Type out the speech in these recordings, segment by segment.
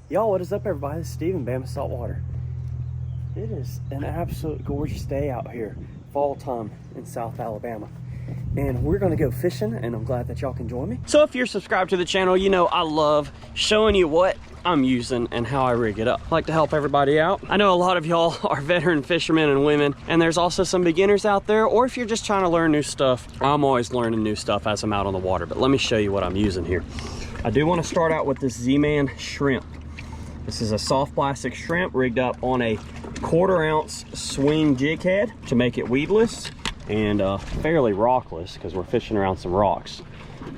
Y'all, what is up, everybody? This is Steven, Bama Saltwater. It is an absolute gorgeous day out here, fall time in South Alabama. And we're gonna go fishing, and I'm glad that y'all can join me. So if you're subscribed to the channel, you know I love showing you what I'm using and how I rig it up. I like to help everybody out. I know a lot of y'all are veteran fishermen and women, and there's also some beginners out there, or if you're just trying to learn new stuff. I'm always learning new stuff as I'm out on the water, but let me show you what I'm using here. I do want to start out with this Z-Man shrimp. This is a soft plastic shrimp rigged up on a 1/4 ounce swing jig head to make it weedless and fairly rockless because we're fishing around some rocks.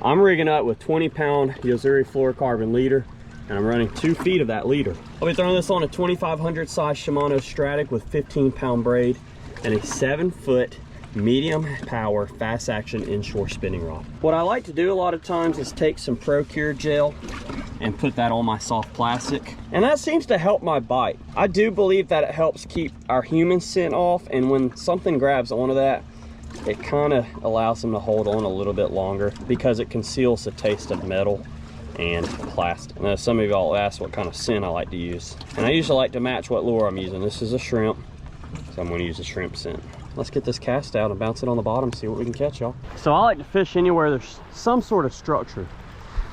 I'm rigging up with 20-pound Zuri fluorocarbon leader, and I'm running 2 feet of that leader. I'll be throwing this on a 2500 size Shimano Stradic with 15-pound braid and a 7-foot medium power fast action inshore spinning rod. What I like to do a lot of times is take some Procure gel and put that on my soft plastic, and that seems to help my bite. I do believe that it helps keep our human scent off, and when something grabs onto that, it kind of allows them to hold on a little bit longer because it conceals the taste of metal and plastic. Now, some of y'all ask what kind of scent I like to use, and I usually like to match what lure I'm using. This is a shrimp, so I'm going to use a shrimp scent. Let's get this cast out and bounce it on the bottom, see what we can catch, y'all. So I like to fish anywhere there's some sort of structure.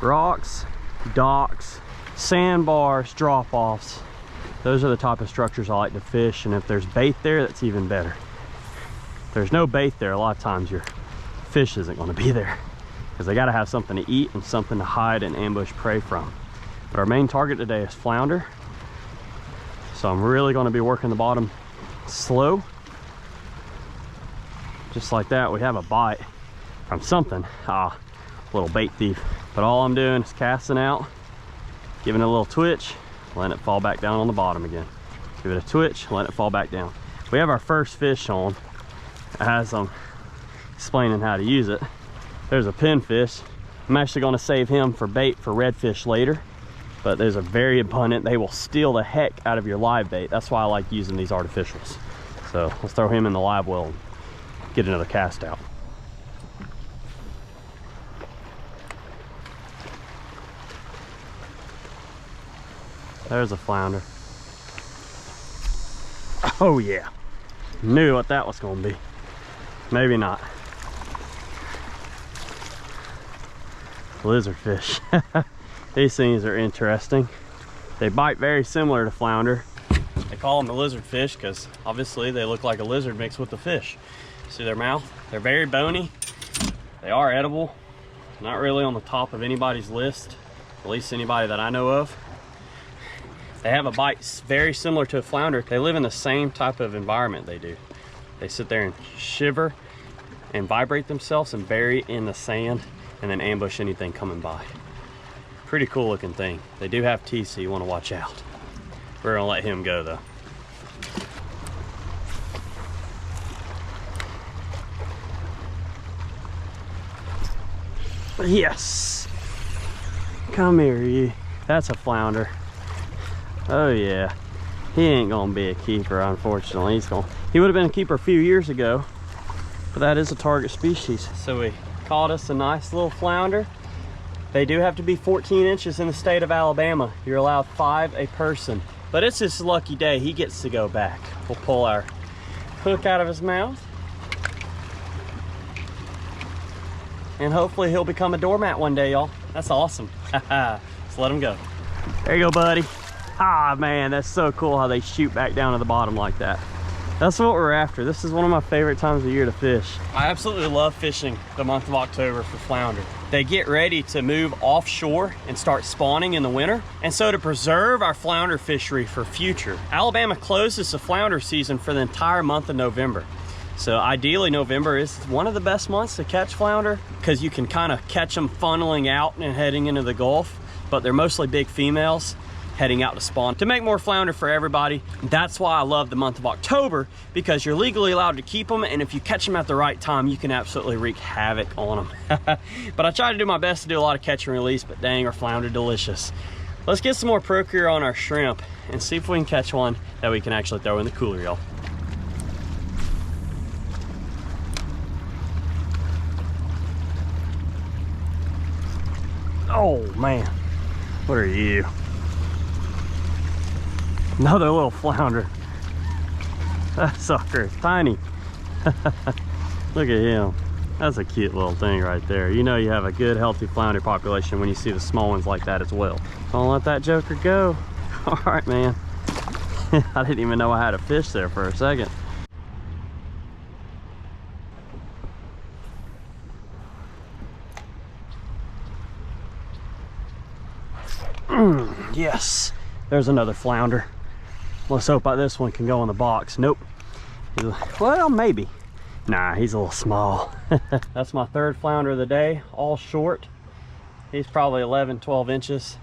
Rocks, docks, sandbars, drop-offs. Those are the type of structures I like to fish, and if there's bait there, that's even better. If there's no bait there, a lot of times your fish isn't going to be there because they got to have something to eat and something to hide and ambush prey from. But our main target today is flounder, so I'm really going to be working the bottom slow. Just like that, we have a bite from something. Little bait thief. But all I'm doing is casting out, giving it a little twitch, letting it fall back down on the bottom again. Give it a twitch, let it fall back down. We have our first fish on as I'm explaining how to use it. There's a pinfish. I'm actually going to save him for bait for redfish later, but those are very abundant. They will steal the heck out of your live bait. That's why I like using these artificials. So let's throw him in the live well and get another cast out. There's a flounder. Oh yeah, knew what that was gonna be. Maybe not. Lizardfish. These things are interesting. They bite very similar to flounder. They call them the lizardfish because obviously they look like a lizard mixed with the fish. See their mouth? They're very bony. They are edible. Not really on the top of anybody's list, at least anybody that I know of. They have a bite very similar to a flounder. They live in the same type of environment they do. They sit there and shiver and vibrate themselves and bury in the sand and then ambush anything coming by. Pretty cool looking thing. They do have teeth, so you want to watch out. We're gonna let him go though. Yes, come here, you. That's a flounder. Oh yeah, he ain't gonna be a keeper, unfortunately. He would have been a keeper a few years ago, but that is a target species. So we caught us a nice little flounder. They do have to be 14 inches in the state of Alabama. You're allowed 5 a person, but it's his lucky day. He gets to go back. We'll pull our hook out of his mouth, and hopefully he'll become a doormat one day, y'all. That's awesome. Let's let him go. There you go, buddy. Ah, man, that's so cool how they shoot back down to the bottom like that. That's what we're after. This is one of my favorite times of year to fish. I absolutely love fishing the month of October for flounder. They get ready to move offshore and start spawning in the winter. And so to preserve our flounder fishery for future, Alabama closes the flounder season for the entire month of November. So ideally November is one of the best months to catch flounder because you can kind of catch them funneling out and heading into the Gulf, but they're mostly big females heading out to spawn to make more flounder for everybody. That's why I love the month of October, because you're legally allowed to keep them, and if you catch them at the right time, you can absolutely wreak havoc on them. But I try to do my best to do a lot of catch and release, but dang, are flounder delicious. Let's get some more Procure on our shrimp and see if we can catch one that we can actually throw in the cooler, y'all. Oh man, what are you? Another little flounder. That sucker is tiny. Look at him. That's a cute little thing right there. You know you have a good healthy flounder population when you see the small ones like that as well. Don't let that joker go. All right, man. I didn't even know I had a fish there for a second. Yes, there's another flounder. Let's hope this one can go in the box. Nope. Well, maybe. Nah, he's a little small. That's my third flounder of the day, all short. He's probably 11, 12 inches.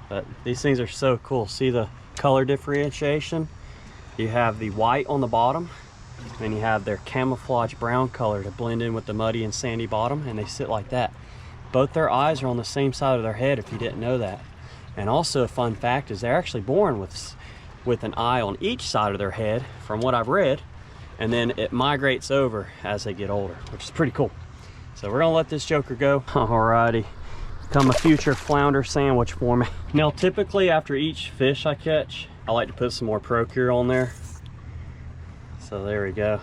But these things are so cool. See the color differentiation? You have the white on the bottom, and you have their camouflage brown color to blend in with the muddy and sandy bottom, and they sit like that. Both their eyes are on the same side of their head, if you didn't know that. And also a fun fact is they're actually born with an eye on each side of their head, from what I've read, and then it migrates over as they get older, which is pretty cool. So we're gonna let this joker go. Alrighty, become a future flounder sandwich for me. Now typically after each fish I catch, I like to put some more Procure on there. So there we go.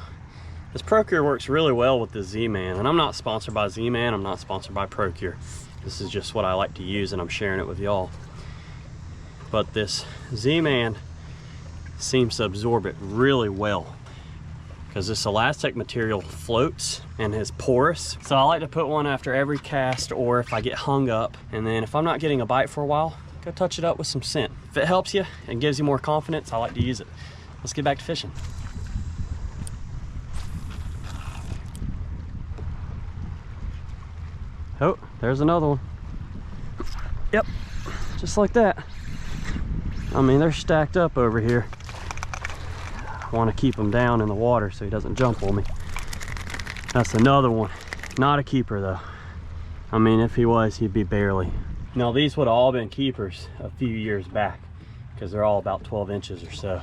This Procure works really well with the Z-Man, and I'm not sponsored by Z-Man, I'm not sponsored by Procure. This is just what I like to use, and I'm sharing it with y'all. But this Z-Man seems to absorb it really well, because this elastic material floats and is porous. So I like to put one after every cast, or if I get hung up, and then if I'm not getting a bite for a while, go touch it up with some scent. If it helps you and gives you more confidence, I like to use it. Let's get back to fishing. Oh, there's another one. Yep, just like that. I mean, they're stacked up over here. I want to keep him down in the water so he doesn't jump on me. That's another one. Not a keeper though. I mean, if he was, he'd be barely. Now these would have all been keepers a few years back, because they're all about 12 inches or so.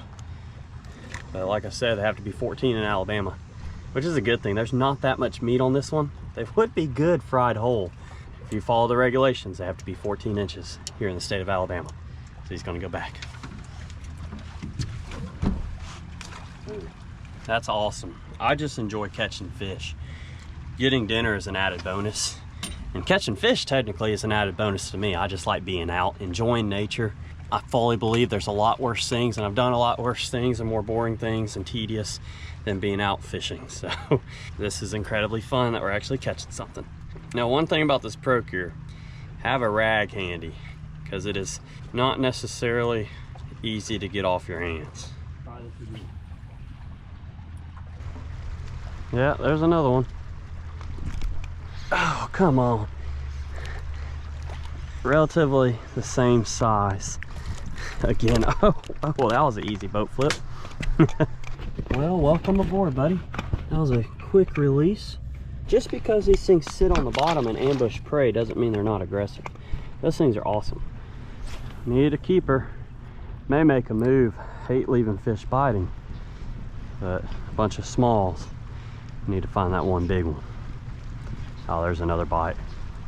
But like I said, they have to be 14 in Alabama, which is a good thing. There's not that much meat on this one. They would be good fried whole. If you follow the regulations, they have to be 14 inches here in the state of Alabama. So he's gonna go back. That's awesome. I just enjoy catching fish. Getting dinner is an added bonus. And catching fish technically is an added bonus to me. I just like being out, enjoying nature. I fully believe there's a lot worse things, and I've done a lot worse things and more boring things and tedious than being out fishing. So this is incredibly fun that we're actually catching something. Now, one thing about this Procure, have a rag handy, because it is not necessarily easy to get off your hands. Yeah, there's another one. Oh, come on. Relatively the same size. Again, oh, well, that was an easy boat flip. Well, welcome aboard, buddy. That was a quick release. Just because these things sit on the bottom and ambush prey doesn't mean they're not aggressive. Those things are awesome. Need a keeper. May make a move. Hate leaving fish biting, but a bunch of smalls. Need to find that one big one. Oh, there's another bite.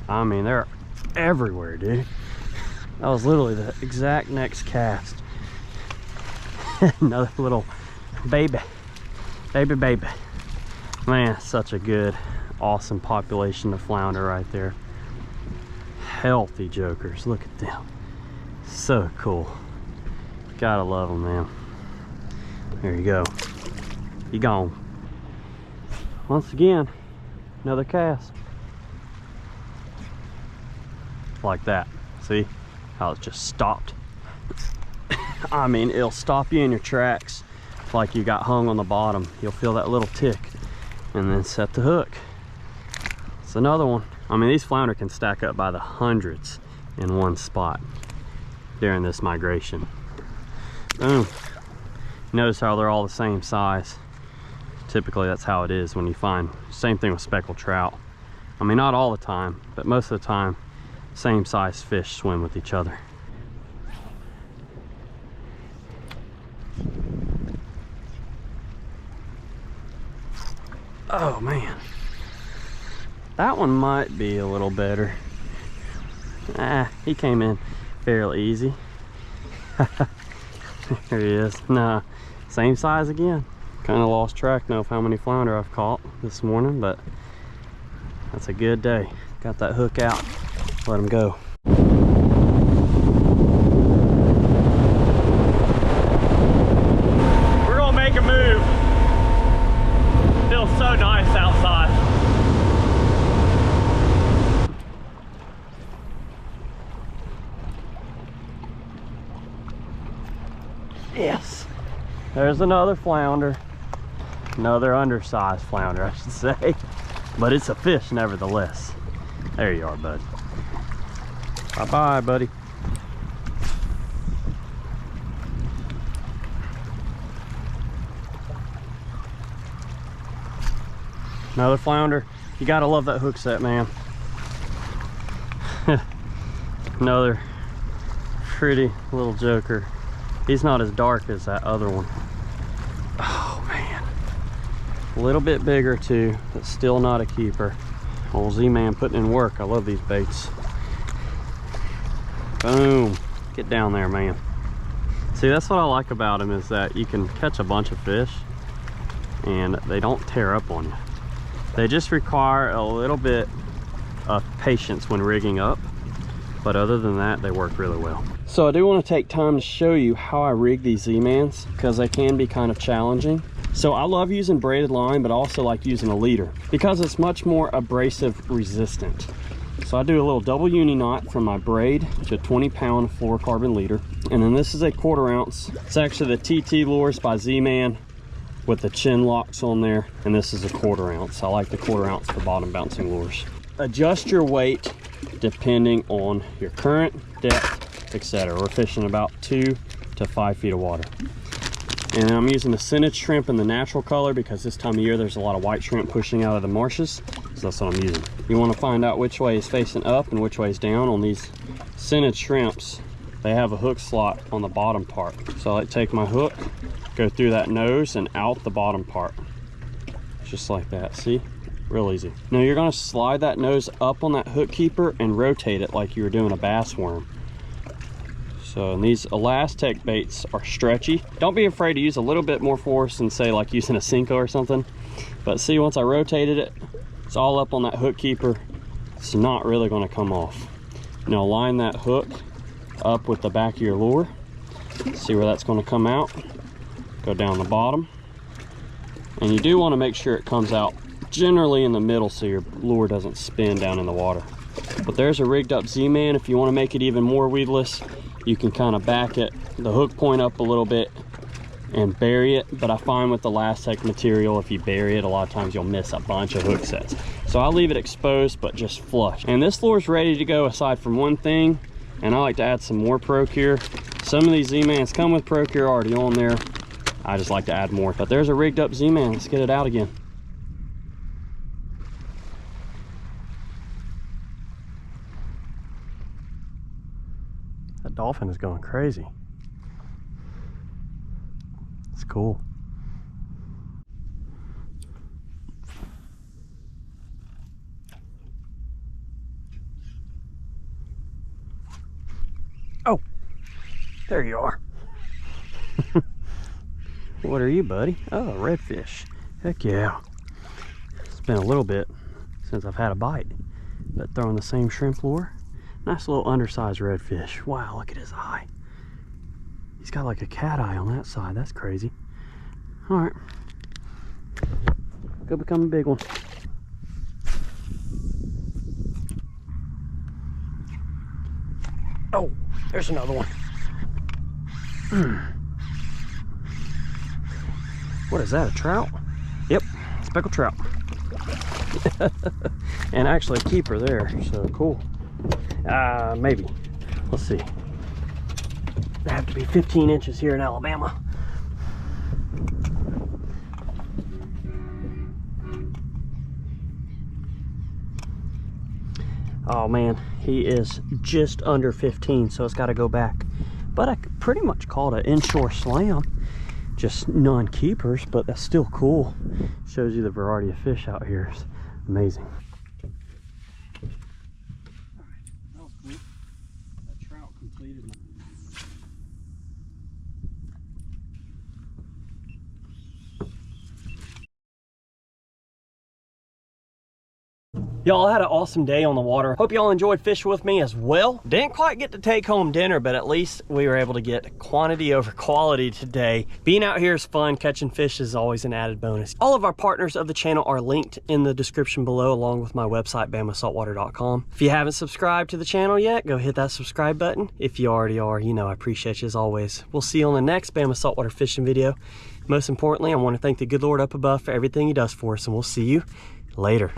I mean, they're everywhere, dude. That was literally the exact next cast. Another little baby. Baby. Man, such a good, awesome population of flounder right there. Healthy jokers, look at them. So cool. Gotta love them, man. There you go. You gone. Once again, another cast. Like that. See how it just stopped? I mean, it'll stop you in your tracks like you got hung on the bottom. You'll feel that little tick and then set the hook. It's another one. I mean, these flounder can stack up by the hundreds in one spot during this migration. Boom. Notice how they're all the same size. Typically that's how it is when you find, same thing with speckled trout. I mean, not all the time, but most of the time, same size fish swim with each other. Oh man, that one might be a little better. He came in fairly easy. There he is. Nah, same size again. Kind of lost track now of how many flounder I've caught this morning, but that's a good day. Got that hook out, let him go. We're gonna make a move. Feels so nice outside. Yes, there's another flounder. Another undersized flounder, I should say. But it's a fish nevertheless. There you are, bud. Bye-bye, buddy. Another flounder. You gotta love that hook set, man. Another pretty little joker. He's not as dark as that other one. Oh man, a little bit bigger too, but still not a keeper. Old Z-Man putting in work. I love these baits. Boom, get down there, man. See, that's what I like about them, is that you can catch a bunch of fish and they don't tear up on you. They just require a little bit of patience when rigging up, but other than that, they work really well. So I do want to take time to show you how I rig these Z-Mans, because they can be kind of challenging. So I love using braided line, but I also like using a leader because it's much more abrasive resistant. So I do a little double uni knot from my Braid to a 20-pound fluorocarbon leader. And then this is a 1/4 ounce. It's actually the TT lures by Z-Man with the chin locks on there. And this is a 1/4 ounce. I like the 1/4 ounce for bottom bouncing lures. Adjust your weight depending on your current, depth, etc. We're fishing about 2 to 5 feet of water. And I'm using the scented shrimp in the natural color because this time of year there's a lot of white shrimp pushing out of the marshes. So that's what I'm using. You want to find out which way is facing up and which way is down on these scented shrimps. They have a hook slot on the bottom part. So I like to take my hook, go through that nose and out the bottom part. Just like that, see? Real easy. Now you're gonna slide that nose up on that hook keeper and rotate it like you were doing a bass worm. So, and these Elastec baits are stretchy. Don't be afraid to use a little bit more force than say like using a Senko or something. But see, once I rotated it, it's all up on that hook keeper. It's not really gonna come off. Now line that hook up with the back of your lure. See where that's gonna come out. Go down the bottom. And you do wanna make sure it comes out generally in the middle so your lure doesn't spin down in the water. But there's a rigged up Z-Man. If you want to make it even more weedless, you can kind of back it, the hook point up a little bit and bury it. But I find with the Elastec material, if you bury it, a lot of times you'll miss a bunch of hook sets. So I'll leave it exposed but just flush. And this lure's ready to go aside from one thing, and I like to add some more Procure. Some of these Z-Mans come with Procure already on there. I just like to add more. But there's a rigged up Z-Man. Let's get it out again. That dolphin is going crazy. It's cool. Oh, there you are. What are you, buddy? Oh, redfish. Heck yeah. It's been a little bit since I've had a bite, but throwing the same shrimp lure. Nice little undersized redfish. Wow, look at his eye. He's got like a cat eye on that side. That's crazy. All right. Go become a big one. Oh, there's another one. What is that, a trout? Yep, speckled trout. And actually a keeper there, so cool. Maybe. Let's see. They have to be 15 inches here in Alabama. Oh man, he is just under 15, so it's got to go back. But I pretty much called an inshore slam. Just non-keepers, but that's still cool. Shows you the variety of fish out here. It's amazing. Y'all had an awesome day on the water. Hope y'all enjoyed fishing with me as well. Didn't quite get to take home dinner, but at least we were able to get quantity over quality today. Being out here is fun. Catching fish is always an added bonus. All of our partners of the channel are linked in the description below, along with my website, bamasaltwater.com. If you haven't subscribed to the channel yet, go hit that subscribe button. If you already are, you know I appreciate you as always. We'll see you on the next Bama Saltwater fishing video. Most importantly, I want to thank the good Lord up above for everything he does for us, and we'll see you later.